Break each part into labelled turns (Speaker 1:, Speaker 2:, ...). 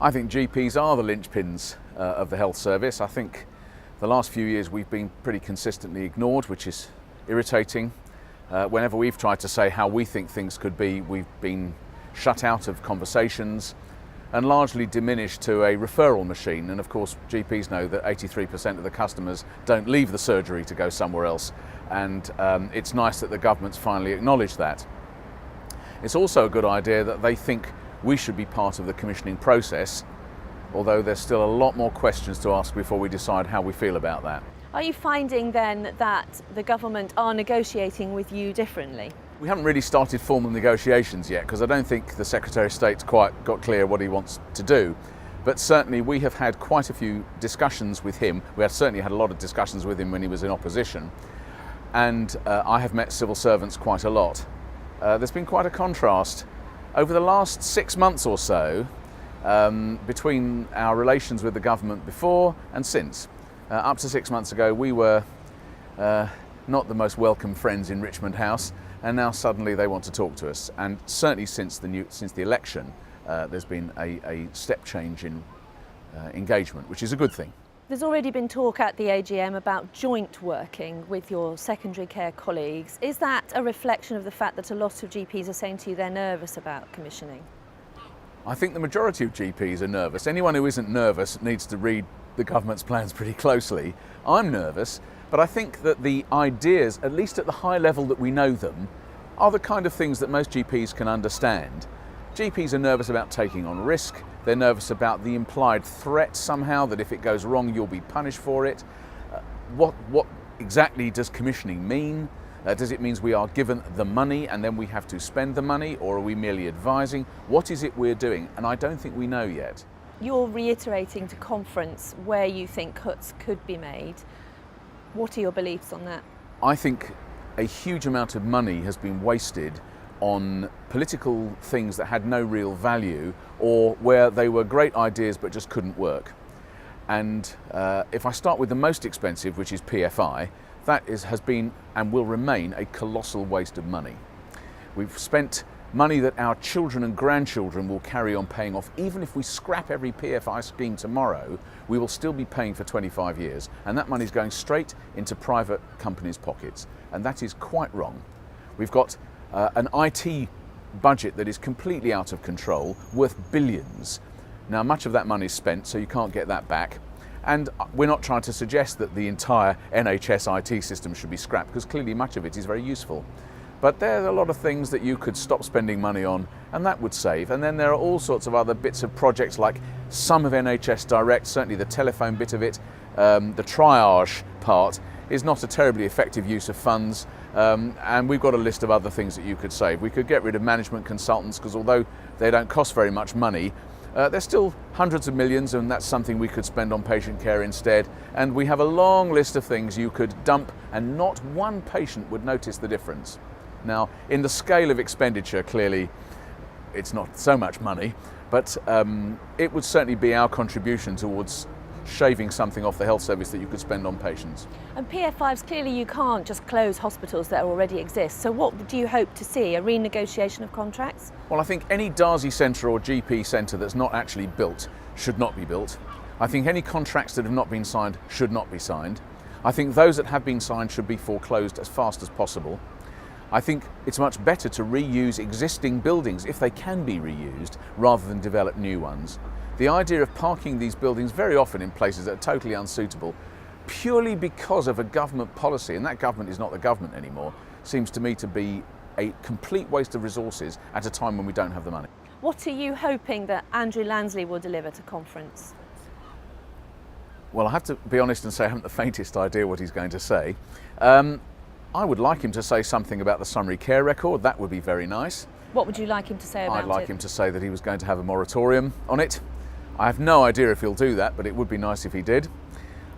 Speaker 1: I think GPs are the linchpins of the health service. I think the last few years we've been pretty consistently ignored, which is irritating. Whenever we've tried to say how we think things could be, we've been shut out of conversations and largely diminished to a referral machine. And of course, GPs know that 83% of the customers don't leave the surgery to go somewhere else. And it's nice that the government's finally acknowledged that. It's also a good idea that they think we should be part of the commissioning process, although there's still a lot more questions to ask before we decide how we feel about that.
Speaker 2: Are you finding then that the government are negotiating with you differently?
Speaker 1: We haven't really started formal negotiations yet, because I don't think the Secretary of State's quite got clear what he wants to do. But certainly we have had quite a few discussions with him. We have certainly had a lot of discussions with him when he was in opposition. And I have met civil servants quite a lot. There's been quite a contrast. Over the last 6 months or so, between our relations with the government before and since. Up to 6 months ago, we were not the most welcome friends in Richmond House, and now suddenly they want to talk to us. And certainly since the election, there's been a step change in engagement, which is a good thing.
Speaker 2: There's already been talk at the AGM about joint working with your secondary care colleagues. Is that a reflection of the fact that a lot of GPs are saying to you they're nervous about commissioning?
Speaker 1: I think the majority of GPs are nervous. Anyone who isn't nervous needs to read the government's plans pretty closely. I'm nervous, but I think that the ideas, at least at the high level that we know them, are the kind of things that most GPs can understand. GPs are nervous about taking on risk. They're nervous about the implied threat somehow that if it goes wrong, you'll be punished for it. What exactly does commissioning mean? Does it mean we are given the money and then we have to spend the money, or are we merely advising? What is it we're doing? And I don't think we know yet.
Speaker 2: You're reiterating to conference where you think cuts could be made. What are your beliefs on that?
Speaker 1: I think a huge amount of money has been wasted on political things that had no real value, or where they were great ideas but just couldn't work. And if I start with the most expensive, which is PFI, that has been and will remain a colossal waste of money. We've spent money that our children and grandchildren will carry on paying off. Even if we scrap every PFI scheme tomorrow, we will still be paying for 25 years. And that money is going straight into private companies' pockets. And that is quite wrong. We've got an IT budget that is completely out of control, worth billions. Now, much of that money is spent, so you can't get that back. And we're not trying to suggest that the entire NHS IT system should be scrapped, because clearly much of it is very useful. But there are a lot of things that you could stop spending money on, and that would save. And then there are all sorts of other bits of projects, like some of NHS Direct, certainly the telephone bit of it, the triage part is not a terribly effective use of funds. And we've got a list of other things that you could save. We could get rid of management consultants, because although they don't cost very much money, they're still hundreds of millions, and that's something we could spend on patient care instead. And we have a long list of things you could dump, and not one patient would notice the difference. Now, in the scale of expenditure, clearly it's not so much money, but it would certainly be our contribution towards shaving something off the health service that you could spend on patients.
Speaker 2: And PF5s, clearly you can't just close hospitals that already exist. So what do you hope to see? A renegotiation of contracts?
Speaker 1: Well, I think any Darzi centre or GP centre that's not actually built should not be built. I think any contracts that have not been signed should not be signed. I think those that have been signed should be foreclosed as fast as possible. I think it's much better to reuse existing buildings if they can be reused, rather than develop new ones. The idea of parking these buildings very often in places that are totally unsuitable, purely because of a government policy, and that government is not the government anymore, seems to me to be a complete waste of resources at a time when we don't have the money.
Speaker 2: What are you hoping that Andrew Lansley will deliver to conference?
Speaker 1: Well, I have to be honest and say I haven't the faintest idea what he's going to say. I would like him to say something about the summary care record. That would be very nice.
Speaker 2: What would you like him to say about it?
Speaker 1: I'd like him to say that he was going to have a moratorium on it. I have no idea if he'll do that, but it would be nice if he did.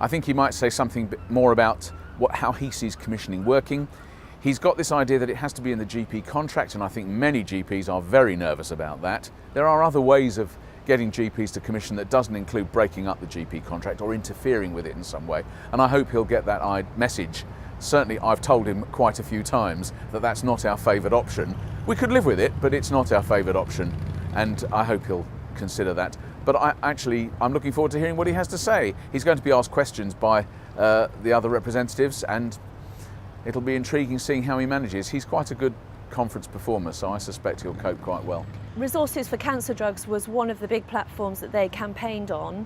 Speaker 1: I think he might say something more about how he sees commissioning working. He's got this idea that it has to be in the GP contract, and I think many GPs are very nervous about that. There are other ways of getting GPs to commission that doesn't include breaking up the GP contract or interfering with it in some way, and I hope he'll get that message. Certainly I've told him quite a few times that that's not our favoured option. We could live with it, but it's not our favoured option, and I hope he'll consider that. But I'm looking forward to hearing what he has to say. He's going to be asked questions by the other representatives, and it'll be intriguing seeing how he manages. He's quite a good conference performer, so I suspect he'll cope quite well.
Speaker 2: Resources for Cancer Drugs was one of the big platforms that they campaigned on.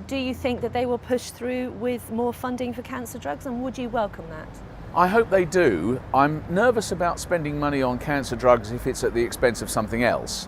Speaker 2: Do you think that they will push through with more funding for cancer drugs, and would you welcome that?
Speaker 1: I hope they do. I'm nervous about spending money on cancer drugs if it's at the expense of something else.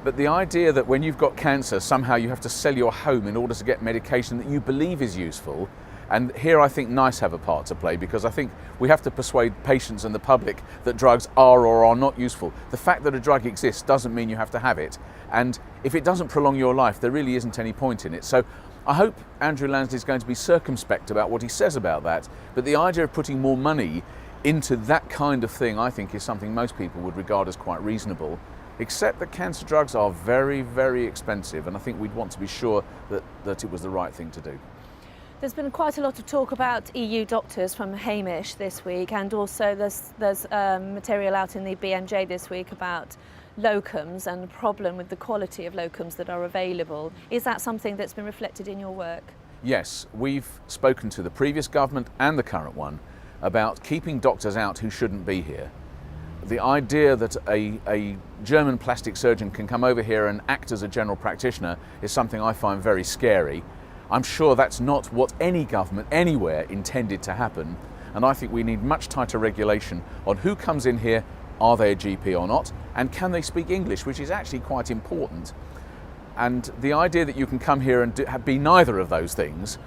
Speaker 1: But the idea that when you've got cancer, somehow you have to sell your home in order to get medication that you believe is useful, and here I think NICE have a part to play, because I think we have to persuade patients and the public that drugs are or are not useful. The fact that a drug exists doesn't mean you have to have it, and if it doesn't prolong your life, there really isn't any point in it. So I hope Andrew Lansley is going to be circumspect about what he says about that, but the idea of putting more money into that kind of thing, I think, is something most people would regard as quite reasonable, except that cancer drugs are very, very expensive, and I think we'd want to be sure that it was the right thing to do.
Speaker 2: There's been quite a lot of talk about EU doctors from Hamish this week, and also there's material out in the BMJ this week about locums and the problem with the quality of locums that are available. Is that something that's been reflected in your work?
Speaker 1: Yes, we've spoken to the previous government and the current one about keeping doctors out who shouldn't be here. The idea that a German plastic surgeon can come over here and act as a general practitioner is something I find very scary. I'm sure that's not what any government anywhere intended to happen, and I think we need much tighter regulation on who comes in here, are they a GP or not, and can they speak English, which is actually quite important. And the idea that you can come here and be neither of those things,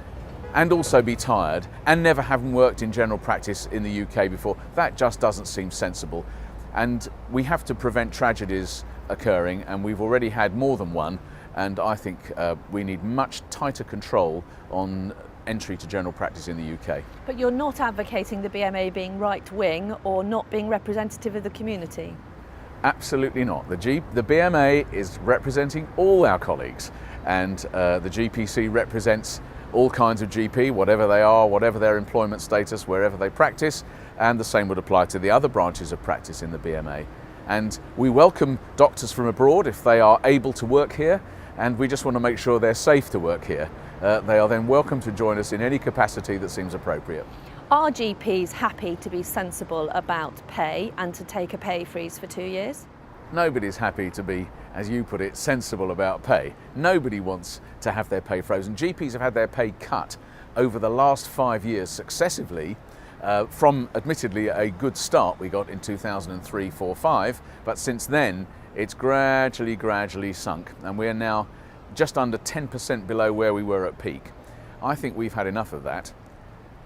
Speaker 1: and also be tired, and never having worked in general practice in the UK before, that just doesn't seem sensible. And we have to prevent tragedies occurring, and we've already had more than one. And I think we need much tighter control on entry to general practice in the UK.
Speaker 2: But you're not advocating the BMA being right-wing or not being representative of the community?
Speaker 1: Absolutely not. The BMA is representing all our colleagues, and the GPC represents all kinds of GP, whatever they are, whatever their employment status, wherever they practice, and the same would apply to the other branches of practice in the BMA. And we welcome doctors from abroad if they are able to work here, and we just want to make sure they're safe to work here. They are then welcome to join us in any capacity that seems appropriate.
Speaker 2: Are GPs happy to be sensible about pay and to take a pay freeze for 2 years?
Speaker 1: Nobody's happy to be, as you put it, sensible about pay. Nobody wants to have their pay frozen. GPs have had their pay cut over the last 5 years successively, from admittedly a good start we got in 2003, 4, 5, but since then it's gradually sunk, and we're now just under 10% below where we were at peak. I think we've had enough of that.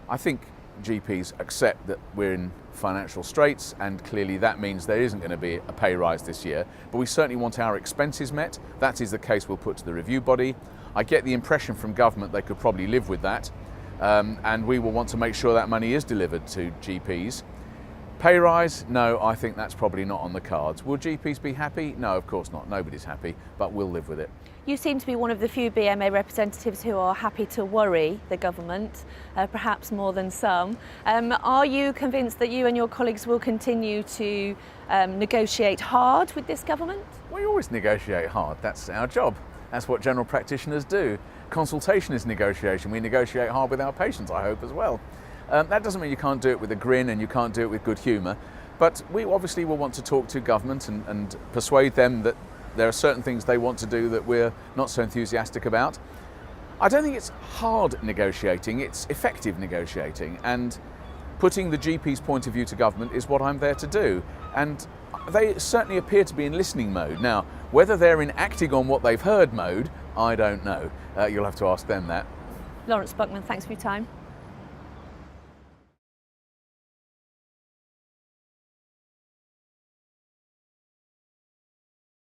Speaker 1: I think GPs accept that we're in financial straits, and clearly that means there isn't going to be a pay rise this year, but we certainly want our expenses met. That is the case we'll put to the review body. I get the impression from government they could probably live with that, and we will want to make sure that money is delivered to GPs. Pay rise? No, I think that's probably not on the cards. Will GPs be happy? No, of course not. Nobody's happy, but we'll live with it.
Speaker 2: You seem to be one of the few BMA representatives who are happy to worry the government, perhaps more than some. Are you convinced that you and your colleagues will continue to negotiate hard with this government?
Speaker 1: We always negotiate hard. That's our job. That's what general practitioners do. Consultation is negotiation. We negotiate hard with our patients, I hope, as well. That doesn't mean you can't do it with a grin and you can't do it with good humour, but we obviously will want to talk to government and persuade them that there are certain things they want to do that we're not so enthusiastic about. I don't think it's hard negotiating, it's effective negotiating, and putting the GP's point of view to government is what I'm there to do. And they certainly appear to be in listening mode. Now, whether they're in acting on what they've heard mode, I don't know. You'll have to ask them that.
Speaker 2: Laurence Buckman, thanks for your time.